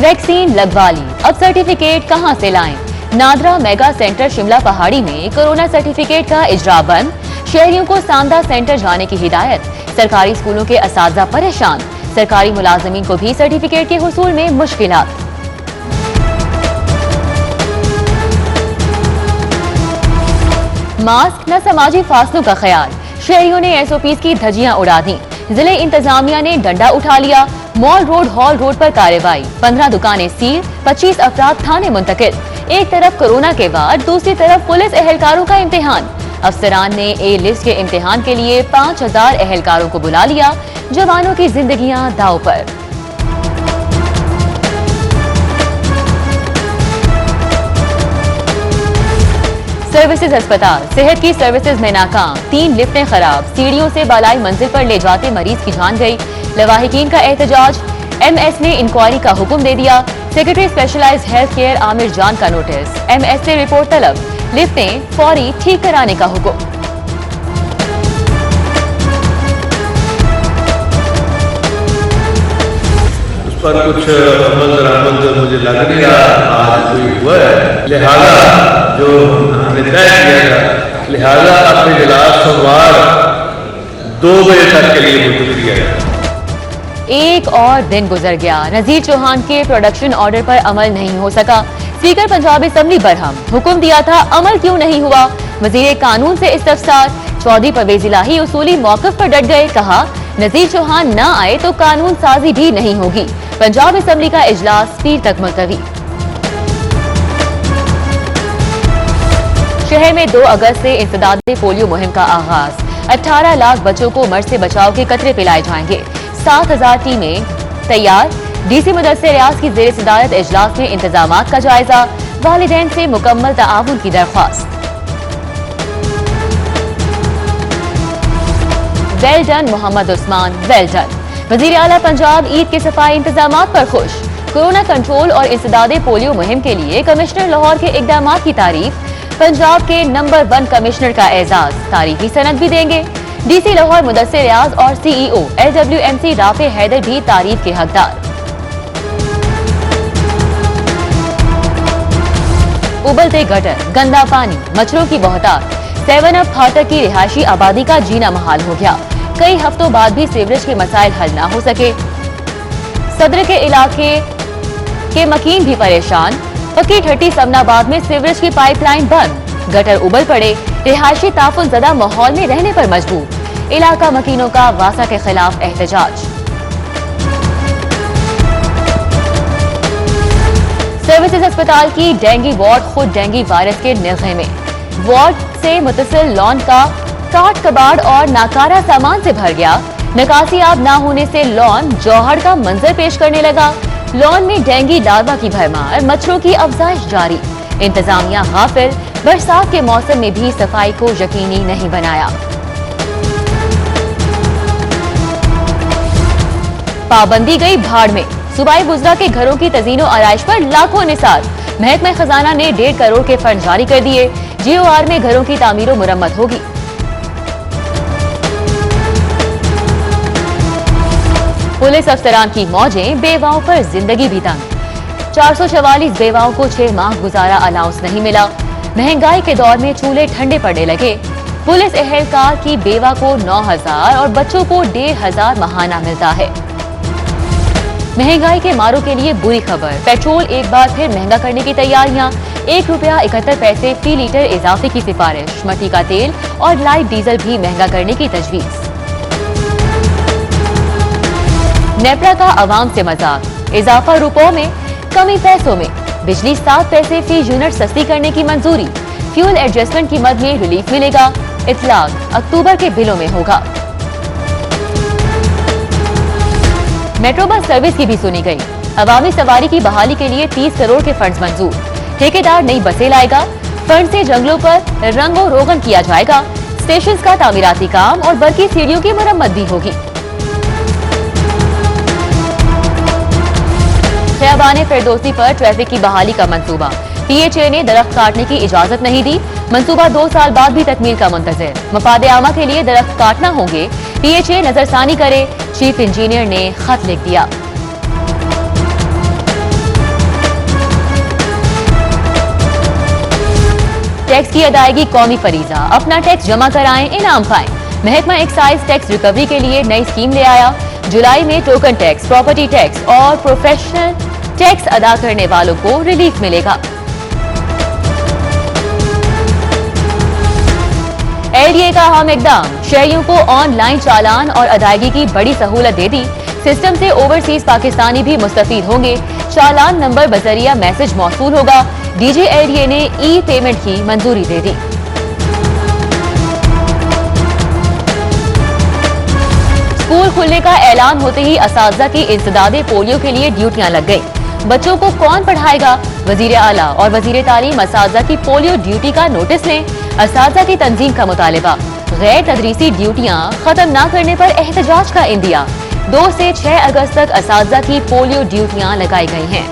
Vaccine लगवा ली, अब certificate कहां से लाएं? नादरा मेगा सेंटर शिमला पहाड़ी में कोरोना सर्टिफिकेट का इजरा बंद, शहरियों को सांदा सेंटर जाने की हिदायत। सरकारी स्कूलों के असातिज़ा परेशान, सरकारी मुलाजमीन को भी सर्टिफिकेट के हुसूल में मुश्किलात। मास्क न समाजी फासलों का ख्याल, शहरियों ने एसओपीज की धज्जियां उड़ा दी। जिले इंतजामिया ने डंडा उठा लिया, मॉल रोड हॉल रोड पर कार्रवाई, 15 दुकानें सील, 25 अफराद थाने मुंतकिल। एक तरफ कोरोना के बाद दूसरी तरफ पुलिस एहलकारों का इम्तिहान। अफसरान ने ए लिस्ट के इम्तिहान के लिए 5000 एहलकारों को बुला लिया, जवानों की जिंदगियां दांव पर। सर्विसेज अस्पताल, सेहत की सर्विसेज में नाकाम, 3 लिफ्टें खराब, सीढ़ियों से बालाई मंजिल पर ले जाते मरीज की जान गई। लवाहिकीन का एहतजाज, एमएस ने इंक्वायरी का हुक्म दे दिया। Secretary specialized health care Aamir Jan का नोटिस, एमएस से रिपोर्ट तलब, लिफ्टें फौरी ठीक कराने का हुक्म। उस पर कुछ अमल दरामद मुझे लग नहीं रहा आज कोई हुआ है, लिहाजा जो हमने तय किया था, लिहाजा अपने इजलास सोमवार 2 बजे तक के लिए मुलतवी किया गया। एक और दिन गुजर गया, नजीर चौहान के प्रोडक्शन ऑर्डर पर अमल नहीं हो सका। स्पीकर पंजाब असेंबली बरहम, हुक्म दिया था अमल क्यों नहीं हुआ? वजीर कानून से इस्तफसार, चौधरी परवेज इलाही उसूली मौक़िफ पर डट गए, कहा नजीर चौहान न आए तो कानून साजी भी नहीं होगी। पंजाब असेंबली का इजलास पीर तक मुलतवी। शहर में 2 अगस्त से इंसदादे पोलियो मुहिम का आगाज, 18 लाख बच्चों को मर्ज से बचाव के कतरे पिलाए जाएंगे। 7000 टीमें तैयार। डीसी मुदस्सिर रियाज की जेर सदारत इजलास में इंतजामात का जायजा, वालिदैन से मुकम्मल ताआवुन की दरख्वास्त। Well done Mohammad Usman, well done. वजीर आला पंजाब ईद के सफाई इंतजामात पर खुश। कोरोना कंट्रोल और इंसदादे पोलियो मुहिम के लिए कमिश्नर लाहौर के इकदामात की तारीफ। पंजाब के नंबर 1 कमिश्नर का एजाज, तारीखी सनद भी देंगे। डीसी लाहौर मुदस्सिर रियाज और सीईओ एलडब्ल्यूएमसी राफे हैदर भी तारीफ के हकदार। उबलते गटर, गंदा पानी, मच्छरों की बहुतायत, 7 अप फाटक की रिहायशी आबादी का जीना महाल हो गया। कई हफ्तों बाद भी सीवरेज के मसाइल हल न हो सके। सदर के इलाके के मकीन भी परेशान। पक्की ठट्टी समनाबाद में सीवरेज की पाइपलाइन बंद, गटर उबल पड़े, रिहायशी ताफुन ज़दा माहौल में रहने पर मजबूर। इलाका मकीनों का वासा के खिलाफ एहतजाज। सर्विसेज अस्पताल की डेंगू वार्ड खुद डेंगू वायरस के निगहे में। वार्ड से मुतसिल लॉन का काट कबाड़ और नाकारा सामान से भर गया। निकासी आब न होने से लॉन जौहर का मंजर पेश करने लगा। लॉन में डेंगू लार्वा की भरमार, मच्छरों की अफजाइश जारी। इंतजामिया गाफिल, बरसात के मौसम में भी सफाई को यकीनी नहीं बनाया। पाबंदी गई भाड़ में, सूबाई बुजरा के घरों की तजीनो आराइश पर लाखों निसार। महकमा खजाना ने 1.5 करोड़ के फंड जारी कर दिए। जीओआर में घरों की तामीर मुरम्मत होगी। पुलिस अफसरान की मौजें, बेवाओं पर जिंदगी भी तंग। 444 बेवाओं को 6 माह गुजारा अलाउंस नहीं मिला। महंगाई के दौर में चूल्हे ठंडे पड़ने लगे। पुलिस एहलकार की बेवा को 9000 और बच्चों को 1500 महाना मिलता है। महंगाई के मारों के लिए बुरी खबर, पेट्रोल एक बार फिर महंगा करने की तैयारियां। ₹1.71 फी लीटर इजाफे की सिफारिश। मट्टी का तेल और लाइट डीजल भी महंगा करने की तजवीज। नेपरा का अवाम से मजाक, इजाफा रुपयों में, कमी पैसों में। बिजली 7 पैसे फी यूनिट सस्ती करने की मंजूरी। फ्यूल एडजस्टमेंट की मद में रिलीफ मिलेगा। इतलाक अक्टूबर के बिलों में होगा। मेट्रो बस सर्विस की भी सुनी गई। अवामी सवारी की बहाली के लिए 30 करोड़ के फंड्स मंजूर। ठेकेदार नई बसें लाएगा। फंड से जंगलों पर रंगो रोगन किया जाएगा। स्टेशन का तामीराती काम और बरकी सीढ़ियों की मरम्मत भी होगी। खियाबान फिरदौसी पर ट्रैफिक की बहाली का मंसूबा। पीएचए ने दरख्त काटने की इजाजत नहीं दी। मंसूबा 2 साल बाद भी तकमील का मुंतजर। मफाद आमा के लिए दरख्त काटना होंगे। पीएचए नजरसानी करे, चीफ इंजीनियर ने खत लिख दिया। टैक्स की अदायगी कौमी फरीजा, अपना टैक्स जमा कराएं, इनाम पाएं। महकमा एक्साइज टैक्स रिकवरी के लिए नई स्कीम ले आया। जुलाई में टोकन टैक्स, प्रॉपर्टी टैक्स और प्रोफेशनल टैक्स अदा करने वालों को रिलीफ मिलेगा। एलडीए का अहम इकदाम, शहरियों को ऑनलाइन चालान और अदायगी की बड़ी सहूलत दे दी। सिस्टम से ओवरसीज पाकिस्तानी भी मुस्तफीद होंगे। चालान नंबर बजरिया मैसेज मौसूल होगा। डीजी एलडीए ने ई पेमेंट की मंजूरी दे दी। स्कूल खुलने का ऐलान होते ही असातिज़ा की इंसदादे पोलियो के लिए ड्यूटियां लग गई। बच्चों को कौन पढ़ाएगा? वजीर आला और वजीर तालीम असातिज़ा की पोलियो ड्यूटी का नोटिस लें। असातिज़ा की तंजीम का मुतालिबा, गैर तदरीसी ड्यूटियां खत्म न करने पर एहतजाज का इंदिया। 2 से 6 अगस्त तक असातिज़ा की पोलियो ड्यूटियां लगाई गई हैं।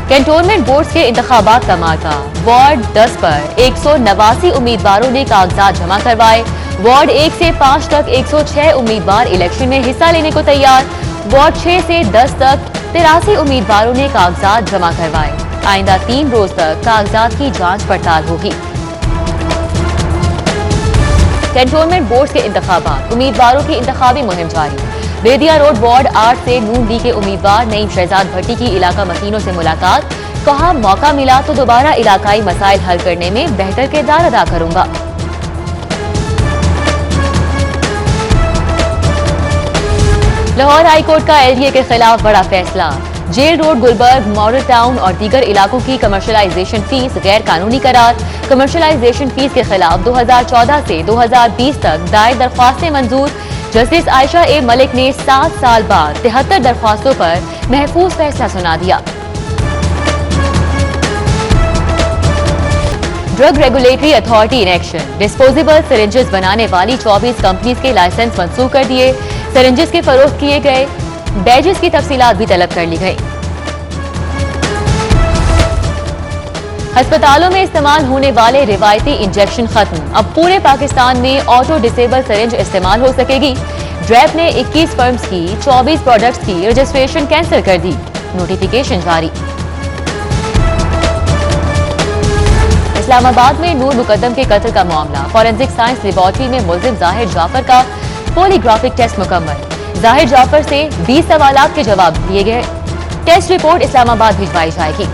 कैंटोनमेंट बोर्ड के इंतखाबात का मार्का, वार्ड 10 पर 189 उम्मीदवारों ने कागजात जमा करवाए। वार्ड 1 से 5 तक 106 उम्मीदवार इलेक्शन में हिस्सा लेने को तैयार। वार्ड 6 से 10 तक 83 उम्मीदवारों ने कागजात जमा करवाए। आइंदा 3 रोज तक कागजात की जांच पड़ताल होगी। कैंटोनमेंट बोर्ड के इंतखाबात, उम्मीदवारों की इंतखाबी मुहिम जारी। बेदिया रोड वार्ड 8 से नून लीग के उम्मीदवार नईम शहजाद भट्टी की इलाका मकीनों से मुलाकात। कहा, मौका मिला तो दोबारा इलाकाई मसाइल हल करने में बेहतर किरदार अदा करूंगा। लाहौर हाईकोर्ट का एलडीए के खिलाफ बड़ा फैसला। Jail road, Gulberg, model town और दीगर इलाकों की कमर्शलाइजेशन फीस गैर कानूनी करार। कमर्शलाइजेशन फीस के खिलाफ 2014 से 2020 तक दायर दरख्वास्तें मंजूर। जस्टिस आयशा ए मलिक ने 7 साल बाद 73 दरख्वास्तों पर महफूज फैसला सुना दिया। Drug regulatory authority in action, disposable syringes बनाने वाली 24 कंपनीज के लाइसेंस मंसूख कर दिए। सिरिंजेस के फरोख्त किए गए बैजेस की तफसीलात भी तलब कर ली गई। अस्पतालों में इस्तेमाल होने वाले रिवायती इंजेक्शन खत्म, अब पूरे पाकिस्तान में ऑटो डिसेबल सिरिंज इस्तेमाल हो सकेगी। ड्रैप ने 21 फर्म्स की 24 प्रोडक्ट्स की रजिस्ट्रेशन कैंसिल कर दी। नोटिफिकेशन जारी। इस्लामाबाद में नूर मुकद्दम के कत्ल का मामला, फॉरेंसिक साइंस लेबोरेटरी में मुल्जिम जाहिर जाफर का पॉलीग्राफिक टेस्ट मुकम्मल। जाहिर जाफर से 20 सवालात के जवाब दिए गए। टेस्ट रिपोर्ट इस्लामाबाद भिजवाई जाएगी।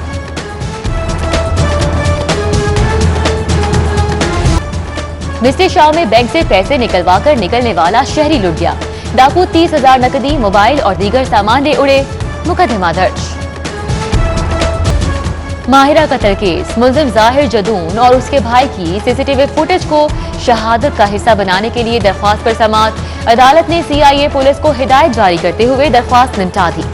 मिस्टर शाह में बैंक से पैसे निकलवाकर निकलने वाला शहरी लुट गया। डाकू 30,000 नकदी, मोबाइल और दीगर सामान ले उड़े। मुकदमा दर्ज। माहिरा कत्ल केस, मुल्जिम जाहिर जदून और उसके भाई की सीसीटीवी फुटेज को शहादत का हिस्सा बनाने के लिए दरख्वास्त पर समाअत। अदालत ने सीआईए पुलिस को हिदायत जारी करते हुए दरख्वास्त निपटा दी।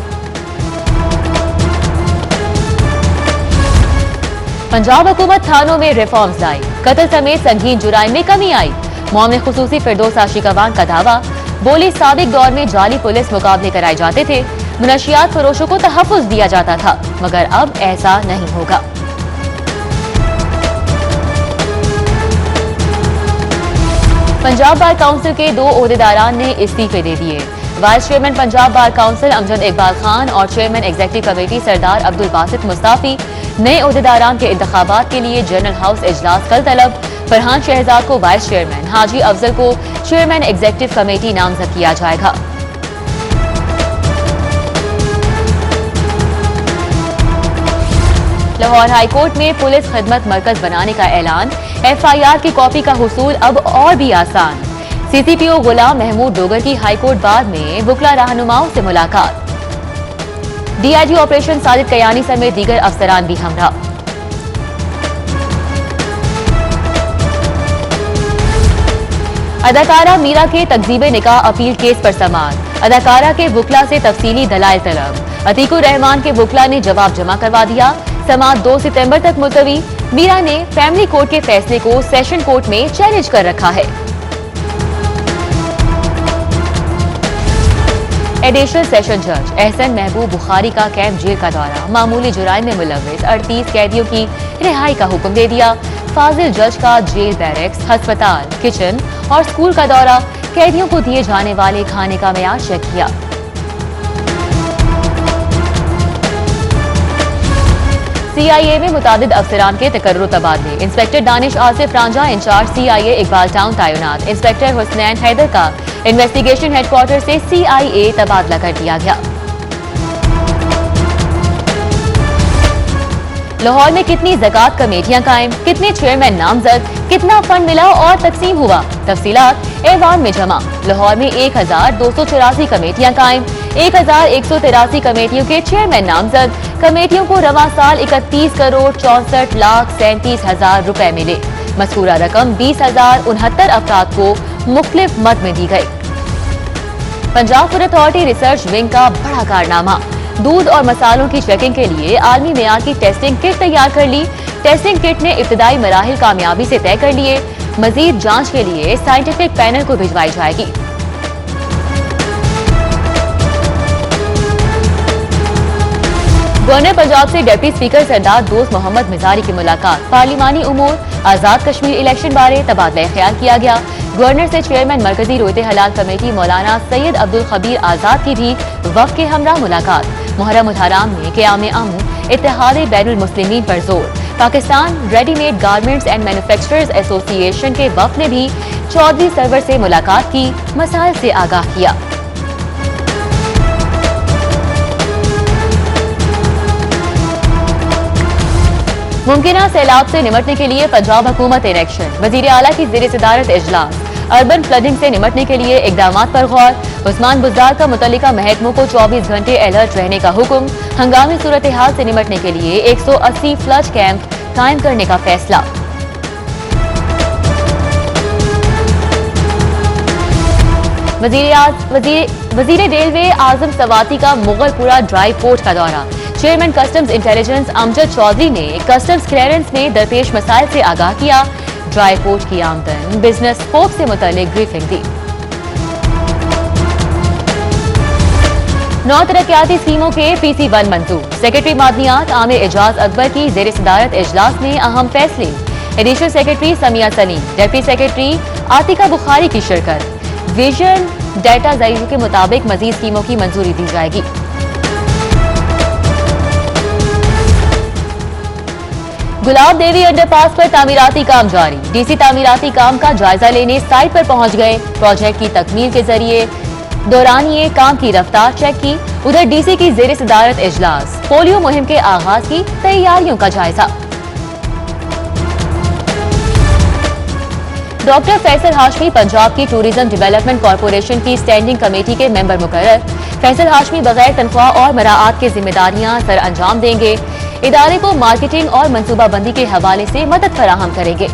पंजाब हुकूमत थानों में रिफॉर्म्स लाई, कत्ल समेत संगीन जुराइम में कमी आई। मामले खुसूसी फिरदौस आशिकवान का दावा, बोली साबिक दौर में जाली पुलिस मुकाबले कराए जाते थे, मुनशियात फरोशों को तहफ्फुज दिया जाता था, मगर अब ऐसा नहीं होगा। पंजाब बार काउंसिल के 2 ओहदेदारान ने इस्तीफे दे दिए। Vice chairman Punjab bar council Amjad Iqbal Khan और चेयरमैन एग्जीक्यूटिव कमेटी सरदार अब्दुल बासित मुस्ताफी। नए ओहदेदारान के इंतखाबात के लिए जनरल हाउस इजलास कल तलब। फरहान शहजाद को वाइस चेयरमैन, हाजी अफजल को चेयरमैन एग्जीक्यूटिव कमेटी नामजद किया जाएगा। लाहौर हाईकोर्ट में पुलिस खिदमत मरकज बनाने का ऐलान। एफआईआर की कॉपी का हुसूल अब और भी आसान। सीसीपीओ गुलाम महमूद डोगर की हाईकोर्ट बार में वुकला रहनुमाओं से मुलाकात। डीआईजी ऑपरेशन साजिद कयानी समेत दीगर अफसरान भी हमरा। अदाकारा मीरा के तकजीबे निकाह अपील केस पर समाअत। अदाकारा के वुकला से तफसीली दलाइल तलब। अतीकुर रहमान के वुकला ने जवाब जमा करवा दिया। समाअत 2 सितंबर तक मुलतवी। मीरा ने फैमिली कोर्ट के फैसले को सेशन कोर्ट में चैलेंज कर रखा है। एडिशनल सेशन जज एहसन महबूब बुखारी का कैंप जेल का दौरा। मामूली जुराइम में मुलव्विस 38 कैदियों की रिहाई का हुक्म दे दिया। फाजिल जज का जेल, बैरक्स, अस्पताल, किचन और स्कूल का दौरा। कैदियों को दिए जाने वाले खाने का मेयार चेक किया। CIA में मुतादिद अफसरान के तकर्रुर तबादले। Inspector Danish Asif Ranjha incharge CIA Iqbal town तैनात। इंस्पेक्टर हुसनैन हैदर का इन्वेस्टिगेशन हेडक्वार्टर से CIA तबादला कर दिया गया। लाहौर में कितनी ज़कात कमेटियां कायम, कितने चेयरमैन नामजद, कितना फंड मिला और तकसीम हुआ, तफसीलात ऐवान में जमा। लाहौर में 1284 कमेटियां कायम, 1183 कमेटियों के चेयरमैन नामजद। कमेटियों को रवा साल 31,64,37,000 रुपए मिले। मज़कूरा रकम 20,069 अफराद को मुख्तलिफ मद में दी गई। Punjab food authority research wing का बड़ा कारनामा, दूध और मसालों की चेकिंग के लिए आलमी मेयार की टेस्टिंग किट तैयार कर ली। टेस्टिंग किट ने इब्तदाई मराहिल कामयाबी से तय कर लिए। मजीद जांच के लिए साइंटिफिक पैनल को भिजवाई जाएगी। गवर्नर पंजाब से डिप्टी स्पीकर सरदार दोस्त मोहम्मद मिजारी की मुलाकात। पार्लिमानी उमूर, आजाद कश्मीर इलेक्शन बारे तबादला ख्याल किया गया। गवर्नर से चेयरमैन मरकजी रोयते हलाल कमेटी मौलाना सैयद अब्दुल खबीर आजाद की भी वफ़द के हमरा मुलाकात। मुहर्रम उल हराम में क़याम आमू इत्तेहाद बैनुल मुस्लिमीन पर जोर। Pakistan readymade garments and manufacturers association के वफ़द ने भी चौधरी सरवर से मुलाकात की, मसाइल से आगाह किया। मुमकिना सैलाब से निमटने के लिए पंजाब हुकूमत इन एक्शन। वजीर आला की ज़ेर सदारत इजलास। अर्बन फ्लडिंग से निमटने के लिए इकदामात पर गौर। उस्मान बुज़दार का मुतल्लिका महकमों को 24 घंटे अलर्ट रहने का हुक्म। हंगामी सूरत हाल से निमटने के लिए 180 फ्लड कैंप कायम करने का फैसला। वजीर रेलवे आजम सवाती का मुगलपुरा ड्राइव पोर्ट का दौरा। Chairman customs intelligence Amjad Chaudhry ने कस्टम्स क्लियरेंस में दरपेश मसाइल से आगाह किया। ड्राई पोर्ट की आमदन, बिजनेस स्कोप से मुतल्लिक ब्रीफिंग दी। 9 तरक्याती स्कीमों के PC1 मंजूर। सेक्रेटरी मादनियात आमिर एजाज अकबर की ज़ेर सदारत इजलास में अहम फैसले। Additional secretary Samiya Salim, deputy secretary Atika Bukhari की शिरकत। विजन डाटा ज़ायरों के मुताबिक मजीद स्कीमों की मंजूरी दी जाएगी। गुलाब देवी अंडरपास पर तामीराती काम जारी। DC तामीराती काम का जायजा लेने साइट पर पहुंच गए। प्रोजेक्ट की तकमील के जरिए दौरानिए काम की रफ्तार चेक की। उधर DC की ज़ेर सदारत इजलास। पोलियो मुहिम के आगाज की तैयारियों का जायजा। डॉक्टर फैसल हाशमी पंजाब की टूरिज्म डेवलपमेंट कॉर्पोरेशन की स्टैंडिंग कमेटी के मेंबर मुकर्रर। फैसल हाशमी बगैर तनख्वाह और मराआत की जिम्मेदारियां सर अंजाम देंगे। इदारे को मार्केटिंग और मनसूबाबंदी के हवाले से मदद फराहम करेंगे।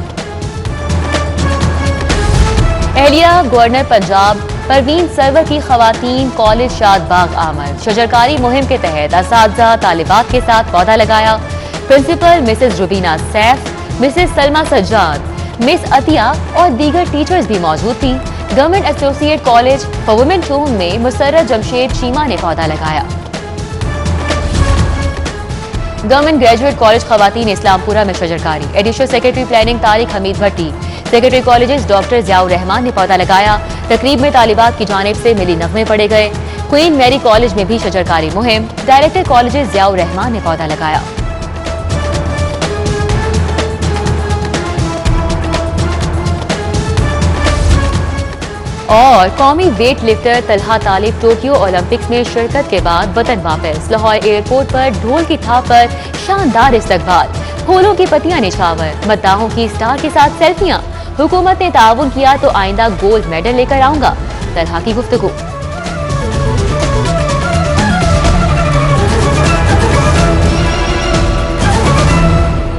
एहलिया गवर्नर पंजाब परवीन सरवर की खवातीन कॉलेज शादबाग आमद। शजरकारी मुहिम के तहत असातिज़ा तालिबात के साथ पौधा लगाया। Principal Mrs Rubina Saif, Mrs Salma Sajjad, Miss Atiya और दीगर टीचर्स भी मौजूद थी। Government associate college for women टून में मुसर्रत जमशेद चीमा ने पौधा लगाया। गवर्नमेंट ग्रेजुएट कॉलेज खवातीन इस्लामपुरा में शजरकारी। Additional secretary planning Tariq Hamid Bhatti, secretary colleges doctor Ziaur Rahman ने पौधा लगाया। तकरीब में तालिबात की जानिब से मिली नगमे पढ़े गए। क्वीन मैरी कॉलेज में भी शजरकारी मुहिम। डायरेक्टर कॉलेजेस ज़ियाउर रहमान ने पौधा लगाया। और कौमी वेट लिफ्टर तलहा तालिब टोक्यो ओलंपिक्स में शिरकत के बाद वतन वापस। लाहौर एयरपोर्ट पर ढोल की थाप पर शानदार इस्तकबाल। फूलों की पत्तियां निछावर, मद्दाहों की स्टार के साथ सेल्फियां। हुकूमत ने ताउन किया तो आइंदा गोल्ड मेडल लेकर आऊंगा, तलहा की गुफ्तगू।